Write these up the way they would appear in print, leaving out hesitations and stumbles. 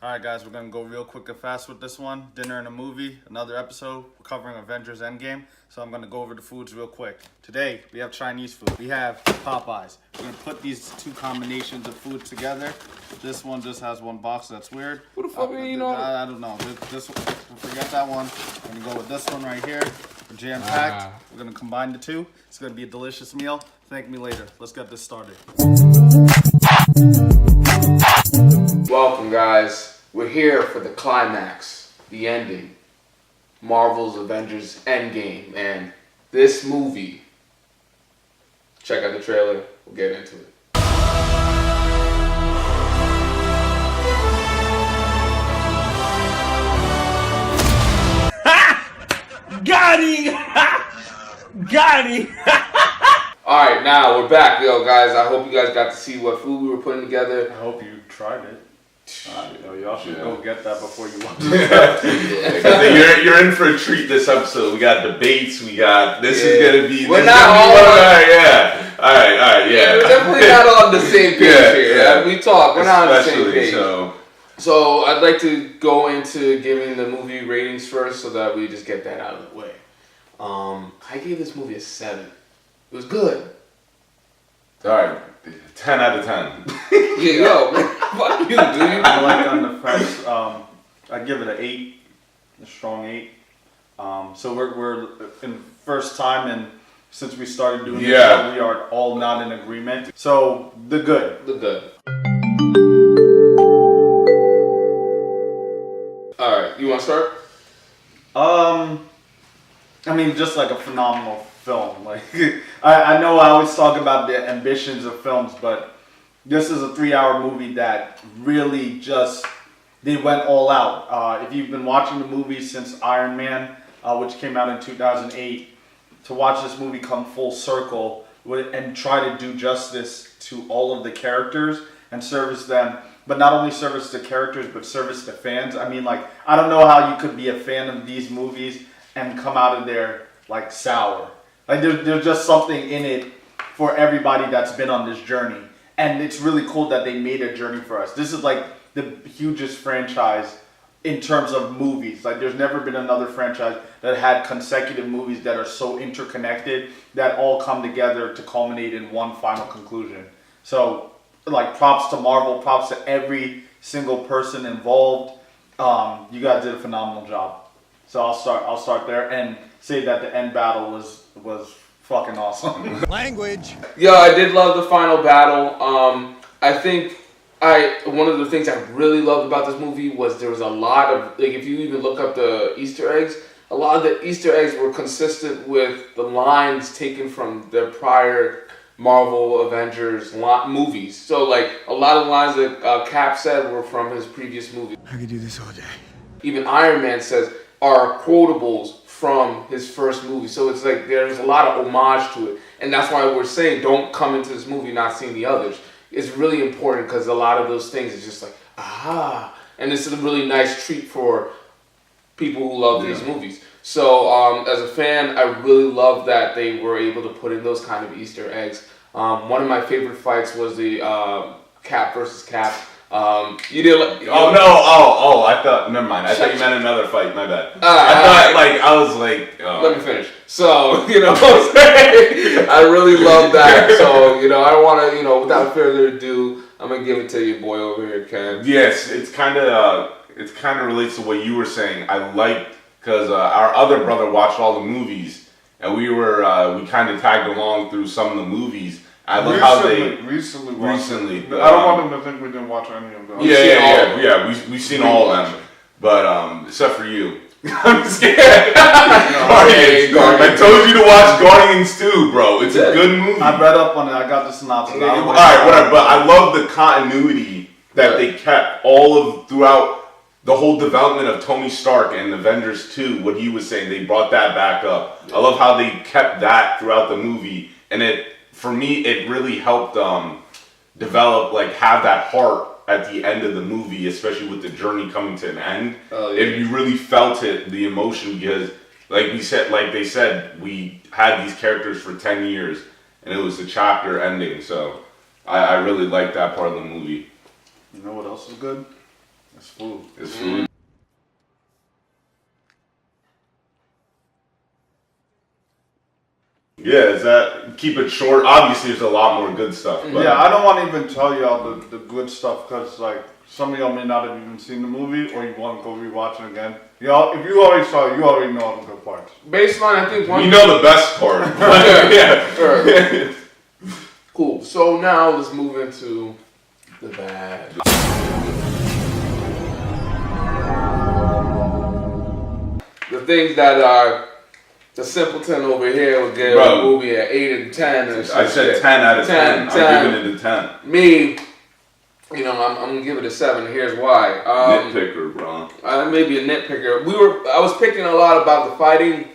Alright guys, we're gonna go real quick and fast with this one. Dinner and a movie, another episode. We're covering Avengers Endgame, so I'm gonna go over the foods real quick. Today, we have Chinese food. We have Popeyes. We're gonna put these two combinations of food together. This one just has one box, that's weird. What the fuck you know? I don't know. This one, forget that one. We're gonna go with this one right here. Jam-packed. We're gonna combine the two. It's gonna be a delicious meal. Thank me later. Let's get this started. Welcome, guys. We're here for the climax, the ending. Marvel's Avengers Endgame. And this movie, check out the trailer. We'll get into it. Got him! Got him! Alright, now we're back, yo, guys. I hope you guys got to see what food we were putting together. I hope you tried it. Y'all should go get that before you watch it. You're in for a treat this episode. We got debates. We got this is gonna be. We're not all all right, yeah. We're definitely not on the same page here. Yeah. We talk. We're not on the same page. So I'd like to go into giving the movie ratings first, so that we just get that out of the way. I gave this movie a 7. It was good. all right, 10 out of 10. Yeah, yo, man, fuck you, dude. I like on the first. I give it an 8, a strong 8. So we're in first time, and since we started doing this show, we are all not in agreement. So the good. All right, you want to start? I mean, just like a phenomenal film. Like I know I always talk about the ambitions of films, but this is a 3-hour movie that really just, they went all out. If you've been watching the movie since Iron Man, which came out in 2008, to watch this movie come full circle and try to do justice to all of the characters and service them, but not only service the characters, but service the fans. I mean, like, I don't know how you could be a fan of these movies and come out of there like sour. Like there's just something in it for everybody that's been on this journey. And it's really cool that they made a journey for us. This is like the hugest franchise in terms of movies. Like there's never been another franchise that had consecutive movies that are so interconnected that all come together to culminate in one final conclusion. So like props to Marvel, props to every single person involved. You guys did a phenomenal job. So I'll start there and say that the end battle was fucking awesome. Language. Yeah, I did love the final battle. I think one of the things I really loved about this movie was there was a lot of, like, if you even look up the Easter eggs, a lot of the Easter eggs were consistent with the lines taken from their prior Marvel Avengers movies. So like a lot of the lines that Cap said were from his previous movie. I could do this all day. Even Iron Man says are quotables from his first movie. So it's like there's a lot of homage to it. And that's why we're saying don't come into this movie not seeing the others. It's really important because a lot of those things is just like, aha. And this is a really nice treat for people who love these movies. So as a fan, I really love that they were able to put in those kind of Easter eggs. One of my favorite fights was the Cap versus Cap. You did like, I thought, never mind. I thought you meant another fight, my bad. I was like, let me finish. So, I really love that. So, I don't want to, without further ado, I'm going to give it to your boy over here, Ken. yes, it's kind of relates to what you were saying. I liked, because our other brother watched all the movies, and we kind of tagged along through some of the movies. I love how they recently. I don't want them to think we didn't watch any of them. We've seen all of them, but except for you. I'm scared. Guardians. I told you to watch Guardians 2, bro. It's a good movie. I read up on it. I got the synopsis. All right, whatever. But I love the continuity that they kept throughout the whole development of Tony Stark and Avengers 2. What he was saying, they brought that back up. I love how they kept that throughout the movie, and for me, it really helped develop, like, have that heart at the end of the movie, especially with the journey coming to an end. If you really felt it, the emotion, because like they said, we had these characters for 10 years, and it was the chapter ending. So I really liked that part of the movie. You know what else is good? It's food. It's food. Yeah, is that keep it short? Obviously, there's a lot more good stuff. But Yeah, I don't want to even tell y'all the good stuff because like some of y'all may not have even seen the movie or you want to go rewatch it again. Y'all, if you already saw it, you already know all the good parts. Baseline, I think one. you know the best part. Yeah. Sure. Cool. So now let's move into the bad. The things that are the simpleton over here would give a movie an 8 and 10. And I said 10 out of 10. 10. I'm giving it a 10. Me, you know, I'm gonna give it a 7. Here's why. Nitpicker, bro. I may be a nitpicker. I was picking a lot about the fighting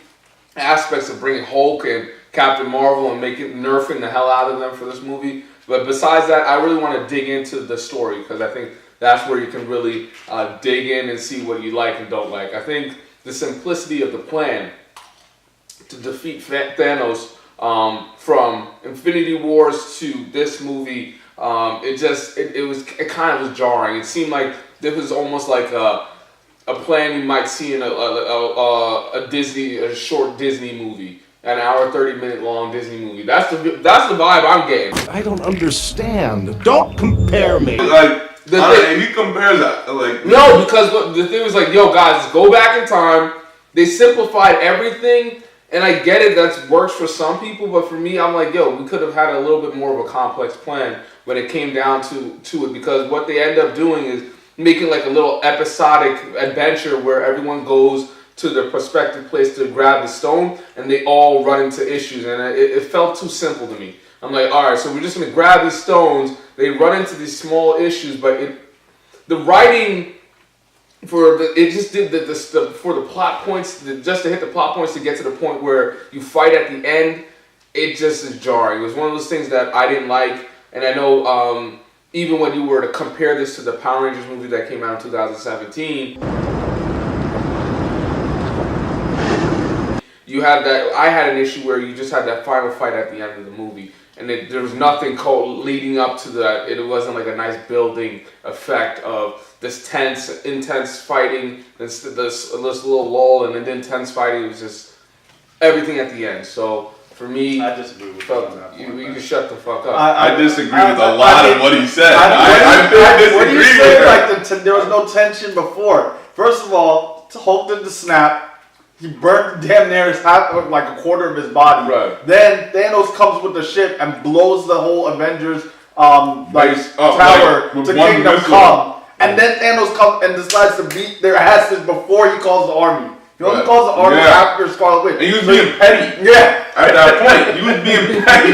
aspects of bringing Hulk and Captain Marvel and nerfing the hell out of them for this movie. But besides that, I really want to dig into the story because I think that's where you can really dig in and see what you like and don't like. I think the simplicity of the plan to defeat Thanos from Infinity Wars to this movie, it kind of was jarring. It seemed like this was almost like a plan you might see in a short Disney movie, an hour 30-minute long Disney movie. That's the vibe I'm getting. I don't understand. Don't compare me. Like, he compares that. Like, no, because the thing was like, yo, guys, go back in time. They simplified everything. And I get it, that works for some people, but for me, I'm like, yo, we could have had a little bit more of a complex plan when it came down to it, because what they end up doing is making like a little episodic adventure where everyone goes to their prospective place to grab the stone, and they all run into issues, and it felt too simple to me. I'm like, all right, so we're just going to grab these stones, they run into these small issues, but the writing... for the plot points, just to hit the plot points to get to the point where you fight at the end, it just is jarring. It was one of those things that I didn't like, and I know even when you were to compare this to the Power Rangers movie that came out in 2017, you had that. I had an issue where you just had that final fight at the end of the movie. And there was nothing leading up to that. It wasn't like a nice building effect of this intense fighting, this little lull, and then intense fighting. It was just everything at the end. So for me, I disagree with you on that point. you can shut the fuck up. I disagree with a lot of what he said. I disagree What do you with say? that. Like there was no tension before. First of all, Hulk did the snap. He burned damn near like a quarter of his body. Right. Then Thanos comes with the ship and blows the whole Avengers tower with to one Kingdom missile. Come. And then Thanos comes and decides to beat their asses before he calls the army. He only Right. calls the army Yeah. after Scarlet Witch. And he was being petty. Yeah. At that point, he was being petty.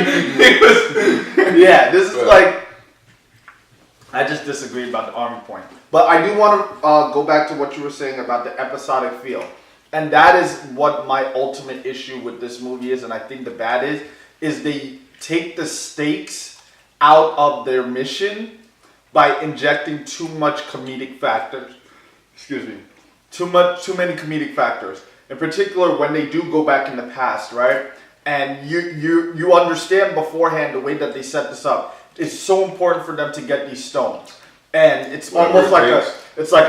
Yeah, this is like... I just disagree about the army point. But I do want to go back to what you were saying about the episodic feel. And that is what my ultimate issue with this movie is, and I think the bad is they take the stakes out of their mission by injecting too much comedic factors. Excuse me. Too many comedic factors. In particular, when they do go back in the past, right? And you understand beforehand the way that they set this up. It's so important for them to get these stones. And it's almost like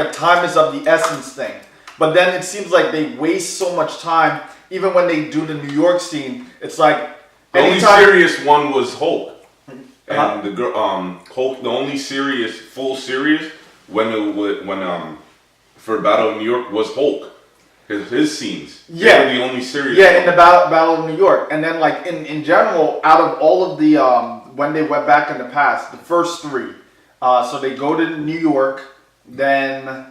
a time is of the essence thing. But then it seems like they waste so much time. Even when they do the New York scene, it's like The only serious one was Hulk, and the girl, Hulk. The only full serious when for Battle of New York was Hulk. His scenes. Yeah, they were the only serious. Yeah, in the Battle of New York, and then like in general, out of all of the when they went back in the past, the first three. So they go to New York, then.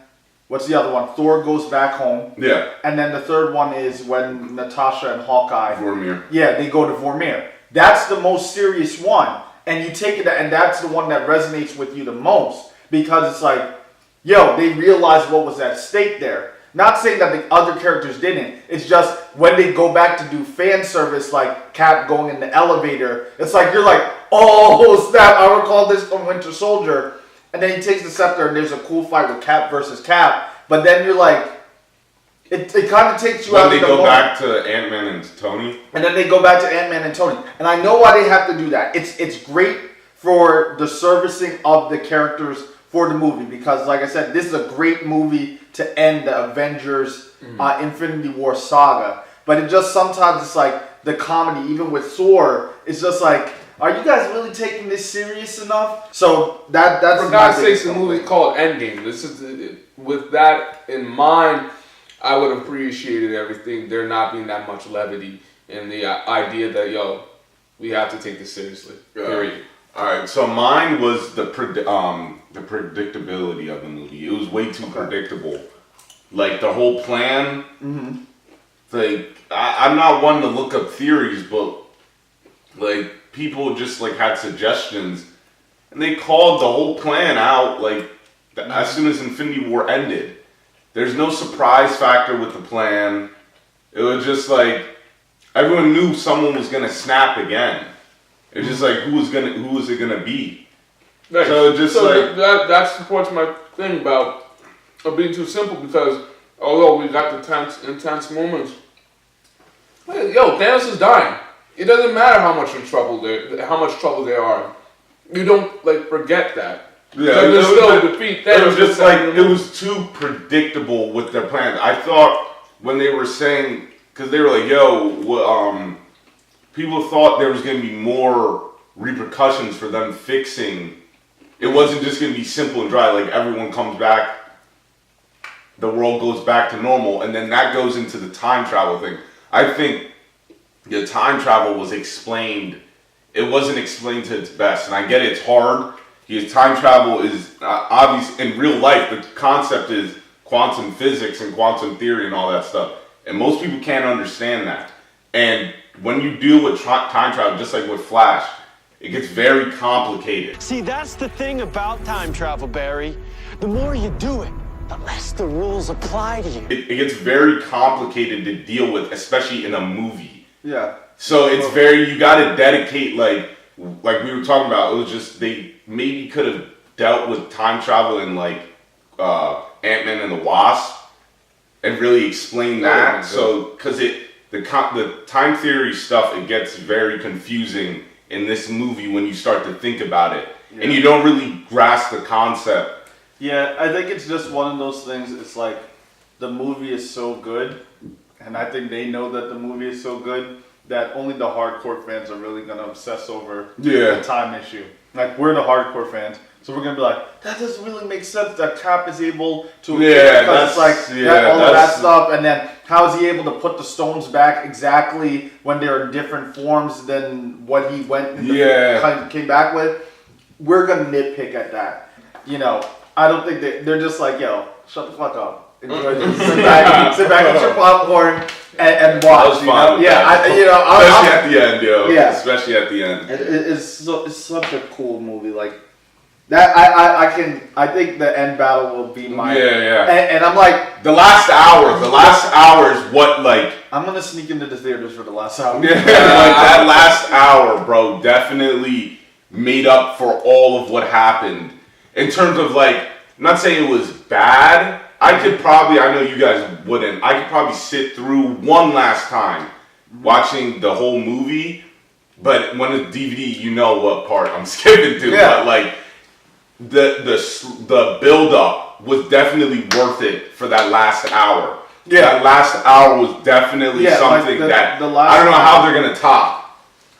What's the other one? Thor goes back home. Yeah. And then the third one is when Natasha and Hawkeye. Vormir. Yeah, they go to Vormir. That's the most serious one. And you take it, and that's the one that resonates with you the most. Because it's like, yo, they realized what was at stake there. Not saying that the other characters didn't. It's just when they go back to do fan service, like Cap going in the elevator, it's like, you're like, oh, snap, I recall this from Winter Soldier. And then he takes the scepter and there's a cool fight with Cap versus Cap. But then you're like, it kind of takes you out of the moment. When they go back to Ant-Man and Tony. And then they go back to Ant-Man and Tony. And I know why they have to do that. It's great for the servicing of the characters for the movie because, like I said, this is a great movie to end the Avengers Infinity War saga. But it just sometimes it's like the comedy, even with Thor, it's just like, are you guys really taking this serious enough? So that's for God's sakes, the movie's called Endgame. This is with that in mind. I would have appreciated everything. There not being that much levity in the idea that we have to take this seriously. Period. All right, so mine was the predictability of the movie. It was way too predictable. Like the whole plan. Like I'm not one to look up theories, but like people just like had suggestions, and they called the whole plan out like as soon as Infinity War ended. There's no surprise factor with the plan. It was just like everyone knew someone was gonna snap again. It's just like who was it gonna be? Right. So just that supports my thing about being too simple because although we got the intense moments, Thanos is dying. It doesn't matter how much trouble they are. You don't like forget that. Yeah, so there's still defeat. It was just like it was too predictable with their plans. I thought when they were saying because they were like, people thought there was going to be more repercussions for them fixing. It wasn't just going to be simple and dry, like everyone comes back, the world goes back to normal, and then that goes into the time travel thing. I think the time travel was explained. It wasn't explained to its best, and I get it's hard, because time travel is obvious in real life. The concept is quantum physics and quantum theory and all that stuff, and most people can't understand that. And when you deal with time travel, just like with Flash, it gets very complicated. See, that's the thing about time travel, Barry. The more you do it, the less the rules apply to you. It gets very complicated to deal with, especially in a movie. Yeah. So it's you gotta dedicate, like we were talking about, it was just, they maybe could have dealt with time travel in like Ant-Man and the Wasp and really explain that. So, because the time theory stuff, it gets very confusing in this movie when you start to think about it. Yeah. And you don't really grasp the concept. Yeah, I think it's just one of those things. It's like the movie is so good, and I think they know that the movie is so good that only the hardcore fans are really going to obsess over the time issue. Like, we're the hardcore fans, so we're going to be like, that doesn't really make sense that Cap is able to... because it's like all of that stuff, and then how is he able to put the stones back exactly when they're in different forms than what he went and came back with? We're going to nitpick at that. You know, I don't think they're just like, shut the fuck up. Enjoy this. Sit back, with your popcorn and watch. Especially at the end, Yeah. Especially at the end. It's such a cool movie. Like that, I think the end battle will be mine. And I'm like the last hour is what like I'm gonna sneak into the theaters for the last hour. Yeah, like that last hour, bro, definitely made up for all of what happened in terms of like. I'm not saying it was bad. I know you guys wouldn't. I could probably sit through one last time watching the whole movie, but when it's DVD, you know what part I'm skipping to. Yeah. But like the build up was definitely worth it for that last hour. Yeah, that last hour was definitely something like I don't know how they're gonna top.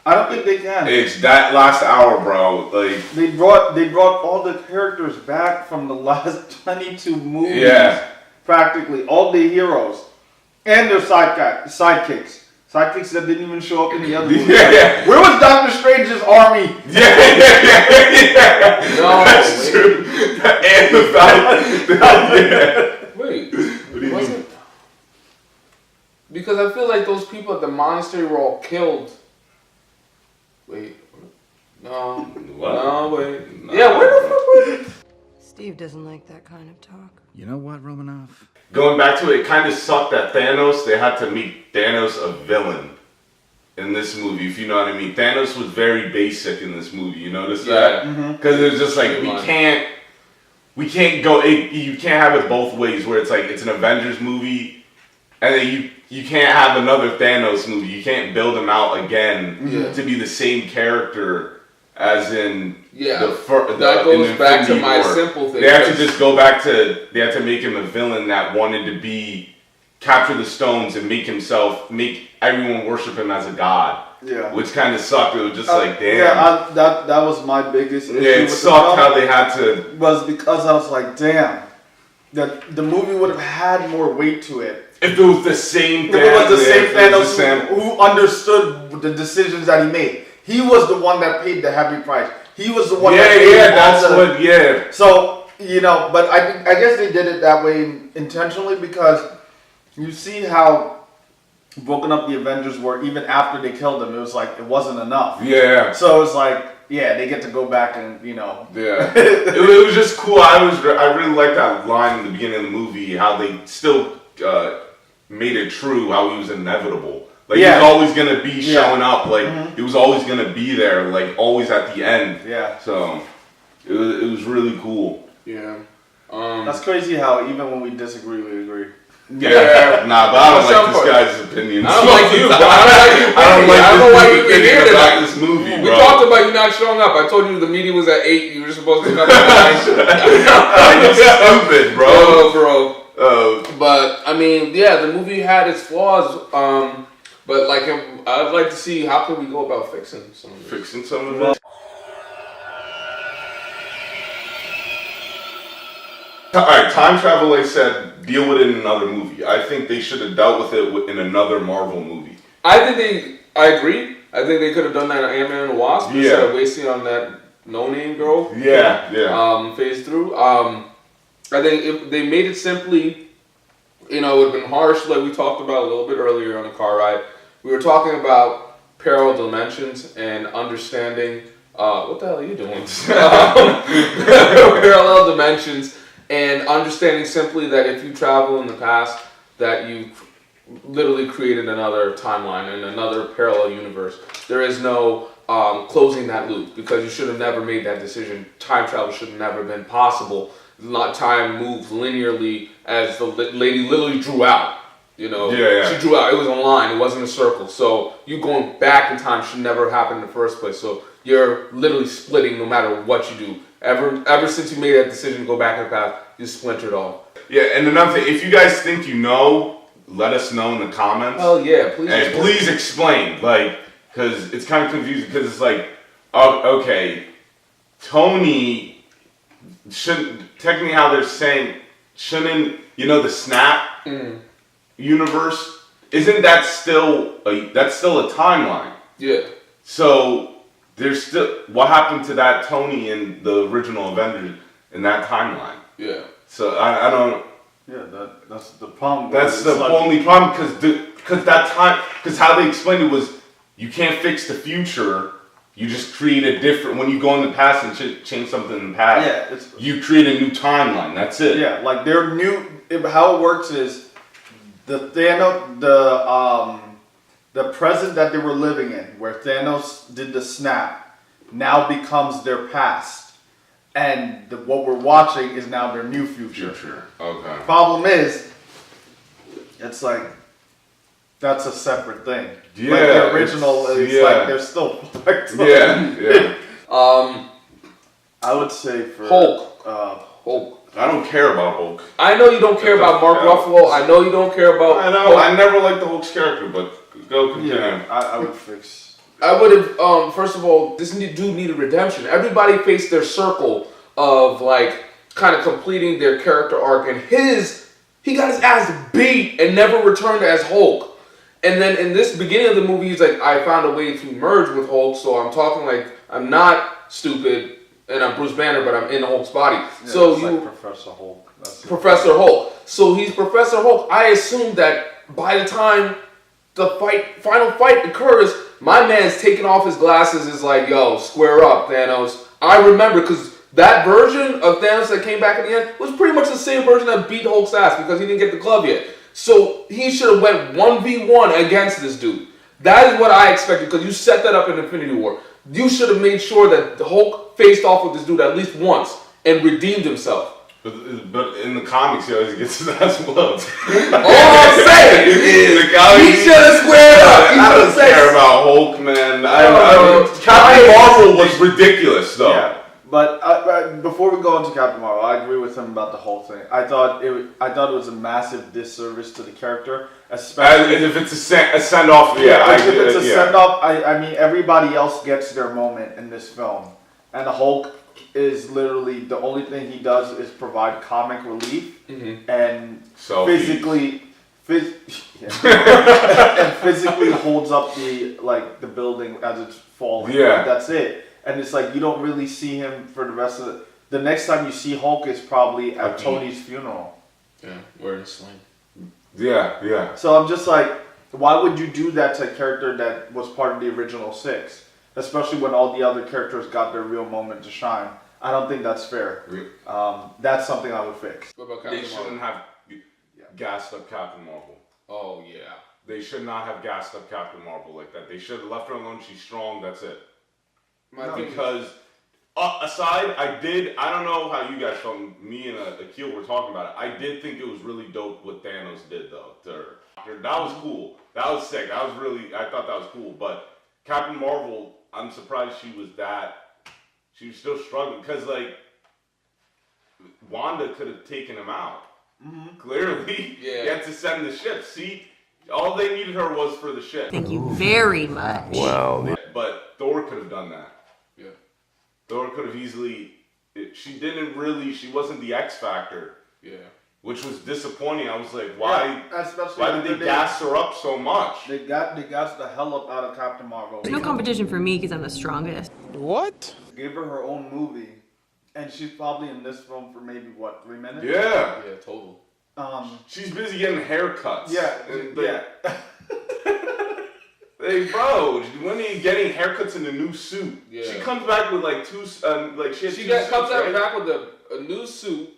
I don't think they can. It's that last hour, bro. Like they brought all the characters back from the last 22 movies. Yeah. Practically all the heroes and their sidekicks. Sidekicks that didn't even show up in the other movies. Yeah. Where was Doctor Strange's army? No, that's true. And the Falcon. Wait, was it? Because I feel like those people at the monastery were all killed. Wait. No. What? No, wait. No. Yeah, where the fuck were they? Steve doesn't like that kind of talk. You know what, Romanoff? Going back to it kind of sucked that they had to make Thanos a villain in this movie, if you know what I mean. Thanos was very basic in this movie, you notice that? Because it was just like, we can't go, you can't have it both ways, where it's like, it's an Avengers movie, and then you can't have another Thanos movie. You can't build him out again to be the same character as in Yeah, that that goes back to my simple thing. They had to just go back to, they had to make him a villain that wanted to capture the stones and make everyone worship him as a god. Yeah. Which kind of sucked. It was just like, damn. Yeah, that was my biggest issue. Yeah, it with sucked the how they had to. Was because I was like, damn, the movie would have had more weight to it. If it was the same If it was the same Thanos who understood the decisions that he made. He was the one that paid the heavy price. He was the one that paid So, but I guess they did it that way intentionally because you see how broken up the Avengers were. Even after they killed him, it was like it wasn't enough. Yeah. So it's like, yeah, they get to go back and Yeah. it was just cool. I really liked that line in the beginning of the movie. How they still made it true. How he was inevitable. Like he was always gonna be showing up. Like he was always gonna be there. Like always at the end. Yeah. So it was really cool. Yeah. That's crazy how even when we disagree, we agree. Yeah. Nah, but I don't like this guy's opinions. I don't like you, bro. I don't know why you came here about this movie, We bro. talked about you not showing up. I told you the meeting was at 8. You were supposed to come at 9. You're stupid, bro. Bro. But I mean, yeah, the movie had its flaws. But like, I'd like to see how can we go about fixing some of this. Fixing some of it. Alright, time travel, they said, deal with it in another movie. I think they should have dealt with it in another Marvel movie. I agree. I think they could have done that in Ant-Man and the Wasp instead of wasting on that no-name girl. Yeah. Phase through. I think if they made it simply, it would have been harsh, like we talked about a little bit earlier on the car ride. We were talking about parallel dimensions and understanding. What the hell are you doing? Parallel dimensions and understanding simply that if you travel in the past, that you literally created another timeline and another parallel universe. There is no closing that loop because you should have never made that decision. Time travel should have never been possible. Time moves linearly as the lady literally drew out. She drew out. It was a line. It wasn't a circle. So you going back in time should never happen in the first place. So you're literally splitting no matter what you do. Ever since you made that decision to go back in the past, you splintered off. Yeah, and another thing, if you guys think you know, let us know in the comments. Oh yeah, please. And please explain, because it's kind of confusing. Because it's like, okay, Tony shouldn't. Technically, how they're saying shouldn't the Snap universe? Isn't that still a timeline? Yeah. So there's still what happened to that Tony in the original Avengers in that timeline? Yeah. So I don't. Yeah, that's the problem. That's the only problem because how they explained it was you can't fix the future. You just create a different. When you go in the past and change something in the past, you create a new timeline. That's it. Yeah, like their new. How it works is the present that they were living in, where Thanos did the snap, now becomes their past, and what we're watching is now their new future. Okay. Problem is, it's like that's a separate thing. Yeah. Like the original is like they're still fucked up. Yeah. I would say for Hulk. Hulk. I don't care about Hulk. I know you don't care about Mark Ruffalo. I know you don't care about. I know. Hulk. I never liked the Hulk's character, but go continue. Yeah, I would fix. I would have. First of all, this dude needed redemption. Everybody faced their circle of kind of completing their character arc, and he got his ass beat and never returned as Hulk. And then in this beginning of the movie, he's like, I found a way to merge with Hulk, so I'm talking like I'm not stupid and I'm Bruce Banner, but I'm in Hulk's body. Yeah, so it's you like Professor Hulk. Professor Hulk. So he's Professor Hulk. I assume that by the time the final fight occurs, my man's taking off his glasses is like, yo, square up, Thanos. I remember because that version of Thanos that came back at the end was pretty much the same version that beat Hulk's ass because he didn't get the glove yet. So he should have went 1v1 against this dude. That is what I expected because you set that up in Infinity War. You should have made sure that the Hulk faced off with this dude at least once and redeemed himself. But in the comics, he always gets his ass whooped. All I'm saying is he should have squared up. I don't care about Hulk, man. Captain Marvel was ridiculous, though. Yeah. But before we go into Captain Marvel, I agree with him about the whole thing. I thought it was a massive disservice to the character, especially If it's a send off, yeah, if it's a send off. I mean, everybody else gets their moment in this film, and the Hulk is literally the only thing he does is provide comic relief and physically and physically holds up the building as it's falling. Yeah, that's it. And it's like you don't really see him for the rest of it. The next time you see Hulk is probably at Tony's funeral. Yeah, wearing a sling. Yeah. So I'm just like, why would you do that to a character that was part of the original 6? Especially when all the other characters got their real moment to shine. I don't think that's fair. That's something I would fix. What about Captain They shouldn't have gassed up Captain Marvel. Oh, yeah. They should not have gassed up Captain Marvel like that. They should have left her alone. She's strong. That's it. Because aside, I don't know how you guys felt. Me and Akil were talking about it. I did think it was really dope what Thanos did, though, to her. That was cool. That was sick. I thought that was cool. But Captain Marvel, I'm surprised she was still struggling. Because, like, Wanda could have taken him out. Clearly. Yeah. He had to send the ship. See, all they needed her was for the ship. Thank you very much. Well, But Thor could have done that. Yeah. Thor could have easily. She wasn't the X Factor. Yeah. Which was disappointing. I was like, why? Yeah, why did they gas her up so much? They got the hell up out of Captain Marvel. There's no competition for me because I'm the strongest. What? Give her her own movie, and she's probably in this film for maybe 3 minutes. Yeah. Yeah, total. She's busy getting haircuts. Yeah. Hey, bro, when are you getting haircuts in a new suit? Yeah. She comes back with like two. Comes back with a new suit,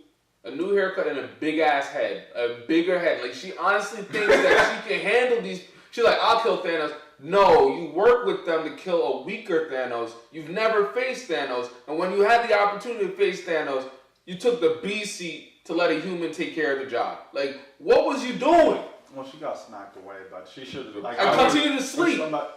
a new haircut, and a big ass head, a bigger head. Like she honestly thinks that she can handle these. She's like, I'll kill Thanos. No, you work with them to kill a weaker Thanos. You've never faced Thanos, and when you had the opportunity to face Thanos, you took the B seat to let a human take care of the job. Like, what was you doing? Well, she got smacked away, but she should have. I continue to sleep. Bro,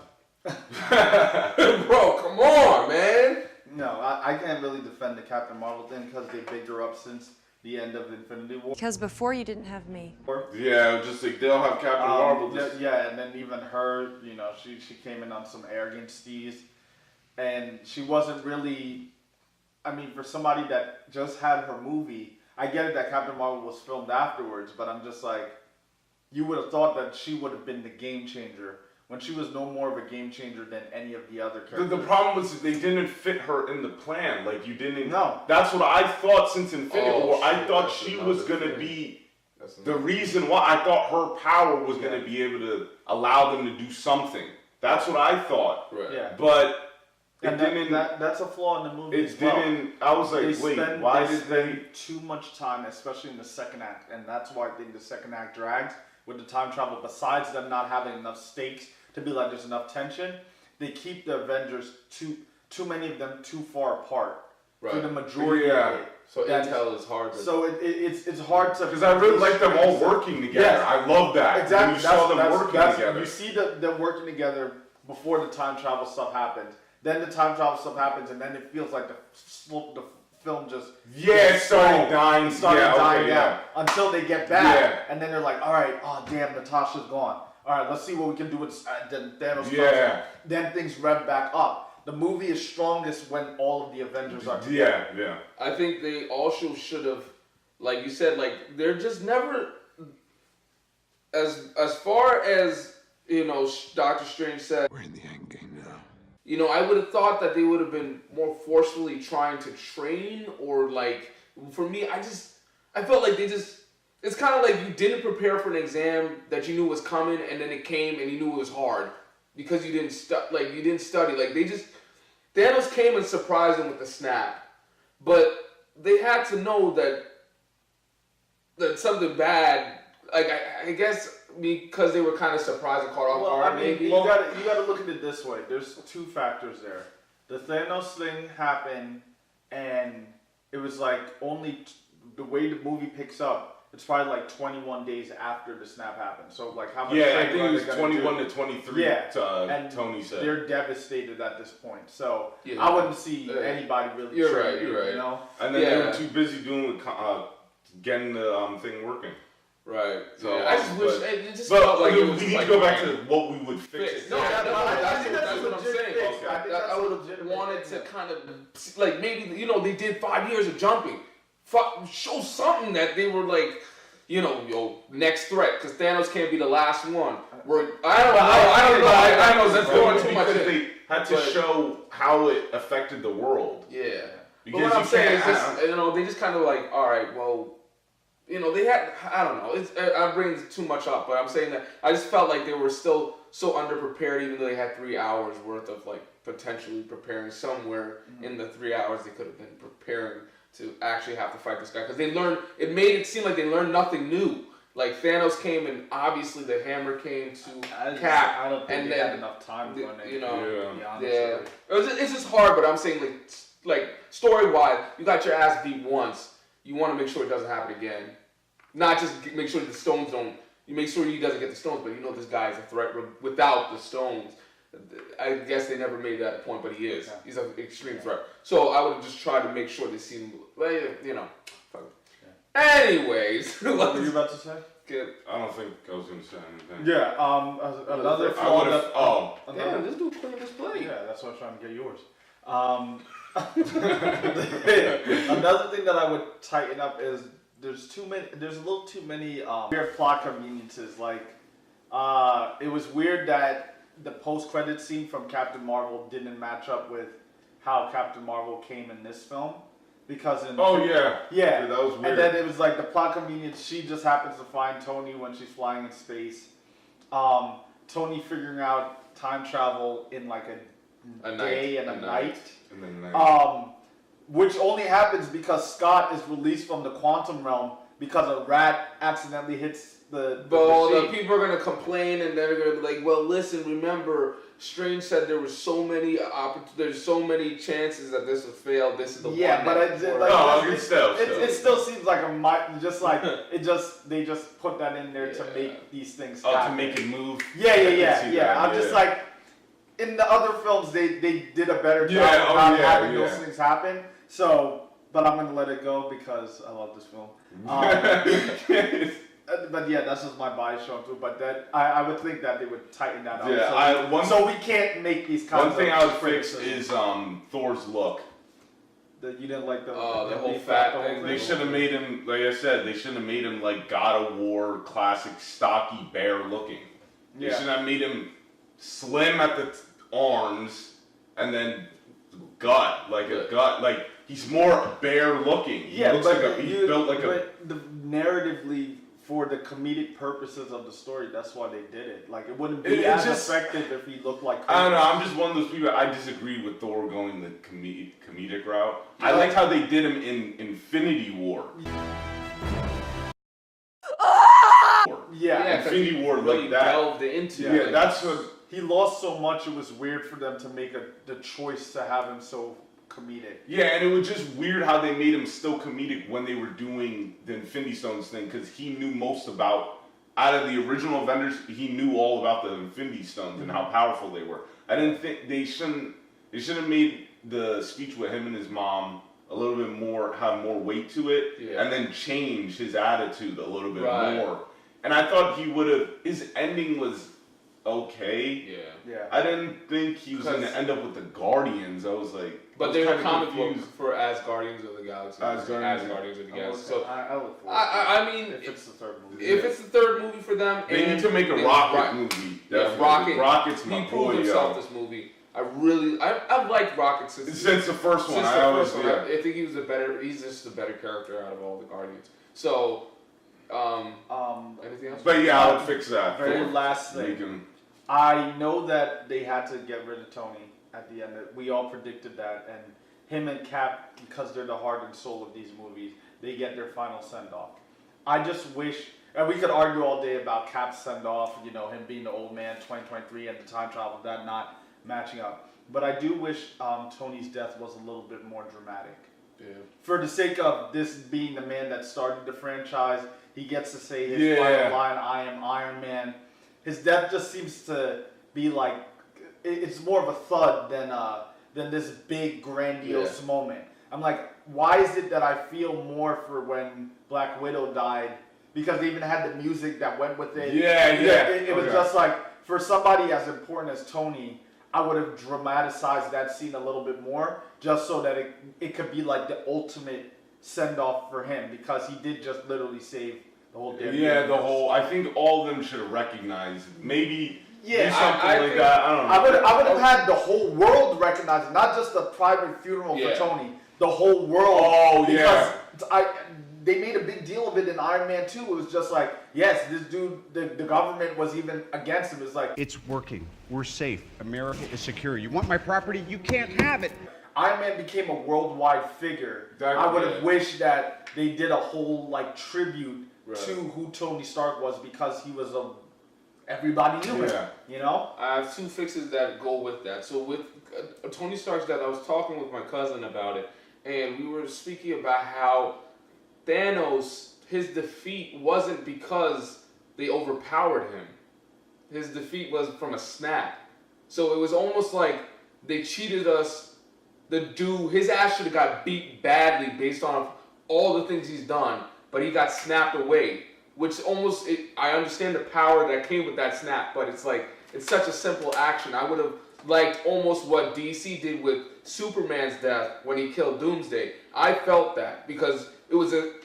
come on, man. No, I can't really defend the Captain Marvel thing because they bigged her up since the end of Infinity War. Because before you didn't have me. Yeah, just like they'll have Captain Marvel. Yeah, and then even her, she came in on some arrogant steez, and she wasn't really. I mean, for somebody that just had her movie, I get it that Captain Marvel was filmed afterwards, but I'm just like, you would have thought that she would have been the game changer when she was no more of a game changer than any of the other characters. The problem was that they didn't fit her in the plan. Like, you didn't. No. That's what I thought since Infinity War. I thought she was going to be the reason why. I thought her power was going to be able to allow them to do something. That's what I thought. Right. Yeah. But and that's a flaw in the movie. It didn't. I was like, wait, why did they spend too much time, especially in the second act? And that's why I think the second act drags with the time travel. Besides them not having enough stakes to be like there's enough tension, they keep the Avengers too many of them too far apart for the majority of it. So intel is hard. So it's hard to, because I really like them all working together. Yes. I love that. Exactly. You saw them working together. You see them working together before the time travel stuff happens. Then the time travel stuff happens, and then it feels like the film just it started dying. Dying down until they get back, and then they're like, all right, oh damn, Natasha's gone. All right, let's see what we can do with then Thanos comes in. Then things rev back up. The movie is strongest when all of the Avengers are together. Yeah. I think they also should have, like you said, like they're just never as far as Doctor Strange said. We're in the end game now. I would have thought that they would have been more forcefully trying to train, or like, for me, I felt like it's kind of like you didn't prepare for an exam that you knew was coming, and then it came and you knew it was hard because you didn't study. Like Thanos came and surprised them with the snap, but they had to know that something bad. Like I guess because they were kind of surprised and caught off guard. You gotta look at it this way. There's two factors there. The Thanos thing happened, and it was like only the way the movie picks up. it's probably like 21 days after the snap happened. So like how much? Yeah, I training think are it they was gonna 21 do? to 23. Yeah, and Tony said they're devastated at this point. So Yeah. I wouldn't see anybody really. You're training, right, you're right. You know. and then they Yeah. were too busy doing getting the thing working. Right. So, Yeah, I just wish but- it just But felt like it we was need like to go back random. to what we would fix. Fix. it. No, Yeah, that's a what I'm legit saying. fix. Okay. I think I that's a would have legitimate wanted thing, to kind of like maybe they did 5 years of jumping. Show something that they were like, next threat because Thanos can't be the last one. I know that's going too much. Because in. they had to But- show how it affected the world. Yeah. But Because what I'm you saying is can't- just, they just kind of like, all right, well, they had, I don't know, I'm bringing too much up, but I'm saying that I just felt like they were still so underprepared, even though they had 3 hours worth of like potentially preparing somewhere in the 3 hours they could have been preparing to actually have to fight this guy. Because it made it seem like they learned nothing new. Like Thanos came and obviously the hammer came to Cap. I don't think and they then, had enough time doing it. Yeah. To be honest yeah. with you. It's just hard, but I'm saying like story-wise, you got your ass beat once. You want to make sure it doesn't happen again. Not just make sure the stones don't. You make sure he doesn't get the stones, but this guy is a threat without the stones. I guess they never made that a point, but he is. Okay. He's an extreme threat. So I would have just tried to make sure they seem, fuck it. Anyways, What were you about to say? I don't think I was going to say anything. Yeah. Another I flaw would have. Oh, Damn, this dude cleaned this plate. Yeah, that's why I'm trying to get yours. Another thing that I would tighten up is there's a little too many weird plot conveniences. Like, it was weird that the post-credit scene from Captain Marvel didn't match up with how Captain Marvel came in this film. Because in yeah, that was weird. And then it was like the plot convenience. She just happens to find Tony when she's flying in space. Tony figuring out time travel in like a day and a night. And then Which only happens because Scott is released from the quantum realm because a rat accidentally hits the But machine. people are gonna complain, and they're gonna be like, "Well, listen, remember, Strange said there was so many there's so many chances that this would fail. This is the one." But it still seems like they just put that in there to make these things happen. to make it move. Yeah. I'm just like, in the other films, they did a better job of not having those things happen. So, but I'm gonna let it go because I love this film. But yeah, that's just my bias showing through. But that I would think that they would tighten that up. Yeah, so we can't make these kinds One thing of I would fix criticisms. is Thor's look. You didn't like the whole beef fat the whole thing. They should have made him, like I said, they shouldn't have made him like God of War classic stocky bear looking. They should have made him slim at the arms and then gut, like a gut, like he's more bear looking. He looks like he's built like but the narratively, for the comedic purposes of the story, that's why they did it. Like it wouldn't be as effective if he looked like. I don't know. I'm just one of those people. I disagree with Thor going the comedic route. I liked how they did him in Infinity War. Yeah, Infinity War really like that. delved into. Yeah, like, that's what. he lost so much. It was weird for them to make the choice to have him so comedic. Yeah, and it was just weird how they made him still comedic when they were doing the Infinity Stones thing because he knew most about. Out of the original Avengers, he knew all about the Infinity Stones and how powerful they were. I didn't think they shouldn't have made the speech with him and his mom a little bit more, have more weight to it, and then change his attitude a little bit more. And I thought he would have. His ending was okay. Yeah. I didn't think he was going to end up with the Guardians. I was like, But they were comic books for as Guardians of the Galaxy. As Guardians of the Galaxy. So I look forward. I mean, if it's the third movie. If it's the third movie for them, they need to make a Rocket movie. Yeah, Rocket's my boy. He proved himself this movie. I liked Rocket since the first one. I think he's just a better character out of all the Guardians. So, anything else? But yeah, I would fix that. Very last thing. I know that they had to get rid of Tony at the end. We all predicted that, and him and Cap, because they're the heart and soul of these movies, they get their final send-off. I just wish, and we could argue all day about Cap's send-off, him being the old man, 2023, and the time travel, that not matching up. But I do wish Tony's death was a little bit more dramatic. For the sake of this being the man that started the franchise, he gets to say his final line, "I am Iron Man." His death just seems to be like it's more of a thud than this big grandiose moment. I'm like, why is it that I feel more for when Black Widow died? Because they even had the music that went with it. It was just like, for somebody as important as Tony, I would have dramatized that scene a little bit more, just so that it could be like the ultimate send-off for him, because he did just literally save the whole damn universe. I think all of them should have recognized, maybe do something I like think that. I don't know. I would have had the whole world recognize it, not just the private funeral for Tony. The whole world. Oh, because they made a big deal of it in Iron Man 2. It was just like, yes, this dude, the government was even against him. It's like, It's working. We're safe. America is secure. You want my property? You can't have it. Iron Man became a worldwide figure. That- I would have yeah. wished that they did a whole like tribute to who Tony Stark was, because he was everybody knew him. You know? I have two fixes that go with that. So with Tony Stark's death, I was talking with my cousin about it, and we were speaking about how Thanos, his defeat wasn't because they overpowered him. His defeat was from a snap. So it was almost like they cheated us. His ass should have got beat badly based on all the things he's done, but he got snapped away. Which I understand the power that came with that snap, but it's like, it's such a simple action. I would have liked almost what DC did with Superman's death when he killed Doomsday. I felt that because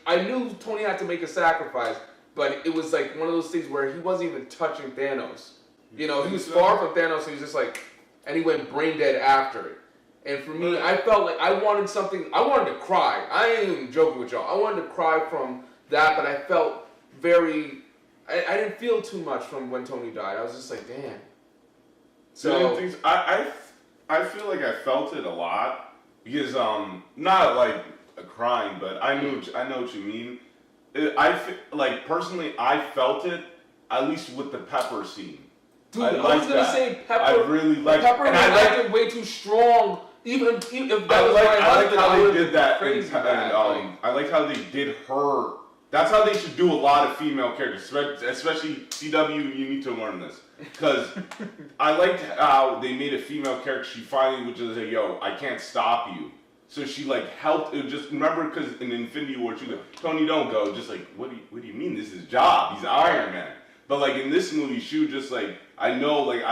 I knew Tony had to make a sacrifice, but it was like one of those things where he wasn't even touching Thanos. You know, he was far from Thanos, and he was just like, and he went brain dead after it. And for me, I felt like I wanted to cry. I ain't even joking with y'all. I wanted to cry from that, but I felt I didn't feel too much from when Tony died. I was just like, damn. So I feel like I felt it a lot because not like crying, but I know what you mean. Personally, I felt it at least with the Pepper scene. Dude, I was gonna say Pepper. I really like Pepper and was I like acting way too strong. Even if that was my I like husband, how I they would've did been that. crazy I like how they did her. That's how they should do a lot of female characters, especially CW. You need to learn this because I liked how they made a female character. She finally would just say, "Yo, I can't stop you." So she like helped. Just remember, because in Infinity War, she was like, "Tony, don't go." Just like, what do you mean? This is his job. He's Iron Man. But like in this movie, she was just like, "I know. Like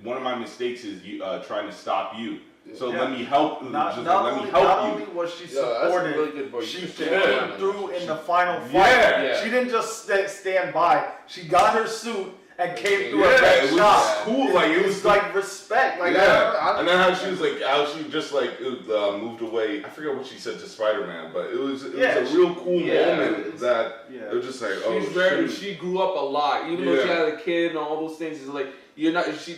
one of my mistakes is trying to stop you." So let me help. Not only was she supportive, really she came through in the final fight. She didn't just stand by. She got her suit and came through a red shot. Cool. Like it was like respect. Like and then how she was like, how she just like moved away. I forget what she said to Spider-Man, but it was a real cool moment that it was just like, she grew up a lot, even though she had a kid and all those things. It's like they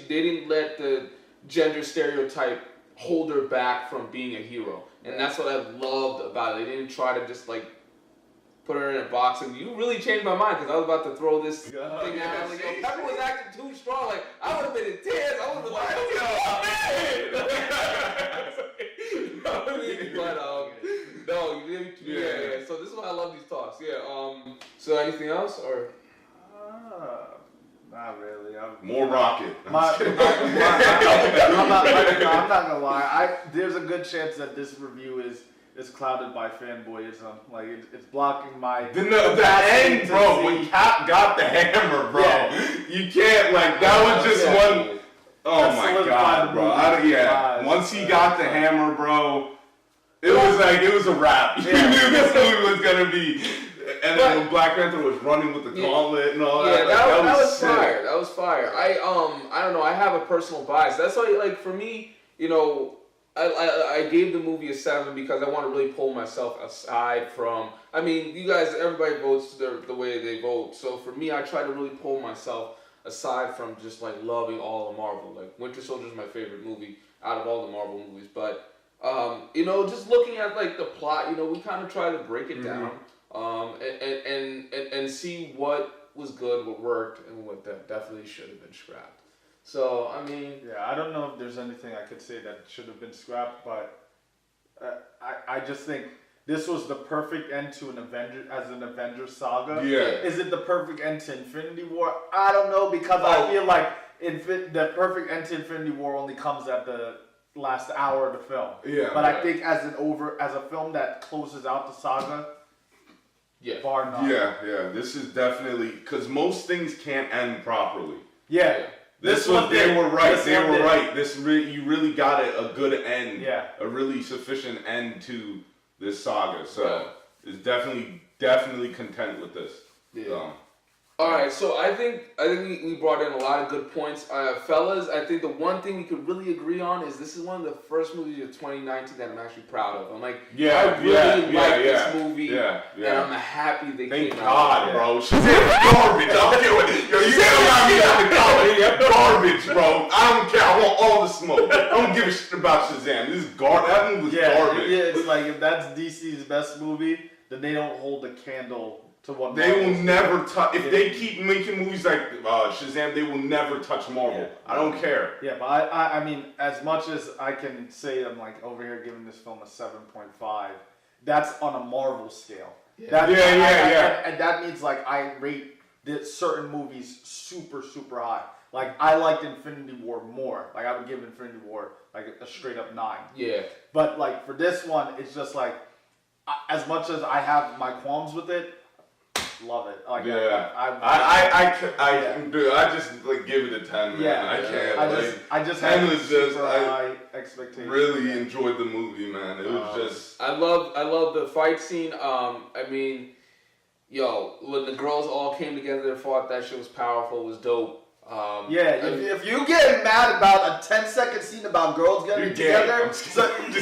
didn't let the gender stereotype hold her back from being a hero, and that's what I loved about it. They didn't try to just like put her in a box. And you really changed my mind because I was about to throw this thing out. Like, yo, Pepper was acting too strong. Like I would have been in tears. I would have been like, no, you didn't. Yeah. So this is why I love these talks. Yeah. So anything else or? Not really. More Rocket. I'm not gonna lie. There's a good chance that this review is clouded by fanboyism. Like it's blocking my. The end, bro. When Cap got the hammer, bro. You can't that was just one. Oh my god, bro. Once he got the hammer, bro, it was a wrap. You knew this movie was gonna be. And then when Black Panther was running with the gauntlet and all that. Yeah, that was fire. That was fire. I don't know. I have a personal bias. That's why, like, for me, I gave the movie a 7 because I want to really pull myself aside from. I mean, you guys, everybody votes the way they vote. So for me, I try to really pull myself aside from just like loving all of Marvel. Like Winter Soldier is my favorite movie out of all the Marvel movies. But just looking at like the plot, we kind of try to break it down. And see what was good, what worked, and what that definitely should have been scrapped. So, I mean... Yeah, I don't know if there's anything I could say that should have been scrapped, but I just think this was the perfect end to an Avengers saga. Yeah. Is it the perfect end to Infinity War? I don't know, because I feel like the perfect end to Infinity War only comes at the last hour of the film. Yeah. But I think as a film that closes out the saga, bar none. Yeah. This is definitely, because most things can't end properly. Yeah. They were right. They were right. You really got a good end. Yeah. A really sufficient end to this saga. So it's definitely content with this. Yeah. All right, so I think we brought in a lot of good points, fellas. I think the one thing we could really agree on is this is one of the first movies of 2019 that I'm actually proud of. I'm like, I really like this movie, and I'm happy they Thank came God, out. bro. Shazam's garbage. I don't care what. Yo, you got me out the college. Garbage, bro. I don't care. I want all the smoke. I don't give a shit about Shazam. This is garbage. That movie was garbage. Yeah, it's like if that's DC's best movie, then they don't hold the candle. They will never touch. If they keep making movies like Shazam, they will never touch Marvel. Yeah. I don't care. Yeah, but I mean, as much as I can say I'm like over here giving this film a 7.5, that's on a Marvel scale. Yeah. And that means like I rate certain movies super high. Like I liked Infinity War more. Like I would give Infinity War like a straight up 9. Yeah. But like for this one, it's just like as much as I have my qualms with it. Love it. Like, I just like give it a 10. Man. Yeah, I can't. I just 10 had was just high expectations. Really enjoyed the movie, man. It was just. I love the fight scene. I mean, when the girls all came together and fought, that shit was powerful. It was dope. If you get mad about a 10-second scene about girls getting together, I'm just kidding.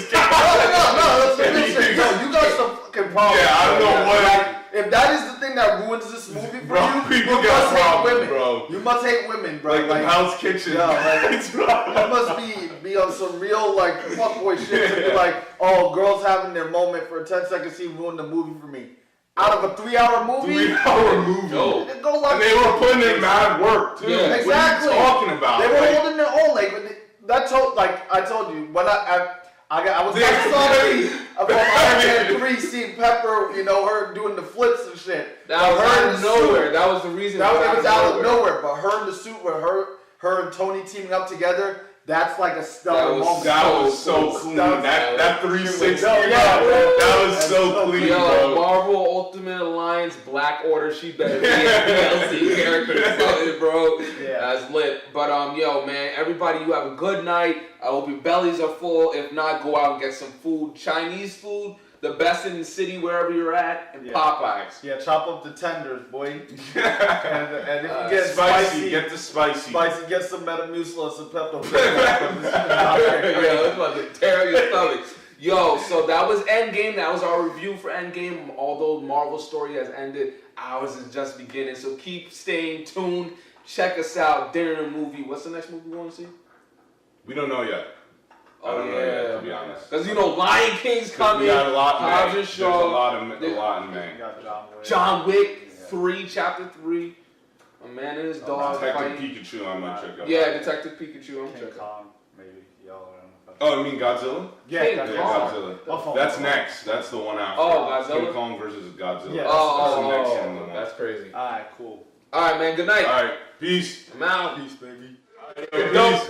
no, you got some fucking problems. Yeah, I don't know what. If that is the thing that ruins this movie for you, people you got must hate problems, women. bro. You must hate women, bro. Like the Hell's Kitchen. Yo, you must be on some real like fuckboy shit to be like, oh, girls having their moment for a 10-second scene ruined the movie for me. Out of a 3-hour movie? 3-hour movie. And they were putting in mad work too. Yeah. Exactly. What are you talking about? They were holding their own. I told you when I was salty about Iron Man 3 seeing Pepper, her doing the flips and shit. That was out of nowhere. That was the reason. That was out of nowhere. But her in the suit with her and Tony teaming up together. That's like a stellar moment. That was so clean. That 360. That was so clean, bro. Marvel Ultimate Alliance Black Order. She better be a DLC character or something, bro. Yeah. That's lit. But man, everybody, you have a good night. I hope your bellies are full. If not, go out and get some food. Chinese food. The best in the city, wherever you're at, and Popeyes. Yeah, chop up the tenders, boy. and if you get spicy, get the spicy. Spicy, get some Metamucil and some Pepto. It's about to tear your stomach. So that was Endgame. That was our review for Endgame. Although Marvel's story has ended, ours is just beginning. So keep staying tuned. Check us out. Dinner and Movie. What's the next movie we want to see? We don't know yet. I don't know yet, to be honest. Because Lion King's coming. We got a lot in May. There's a lot in May. We got John Wick 3, Chapter 3. A man and his dog Detective fighting. Pikachu, I might check out. Yeah, Detective Pikachu. I'm King checking. Kong, maybe. Y'all don't know. Oh, you mean Godzilla? Yeah, Godzilla. That's next. That's the one after. Oh, Godzilla? King Kong versus Godzilla. Yeah, that's the next one. That's crazy. Alright, cool. Alright, man. Good night. Alright, peace. I'm out. Peace, baby. Peace.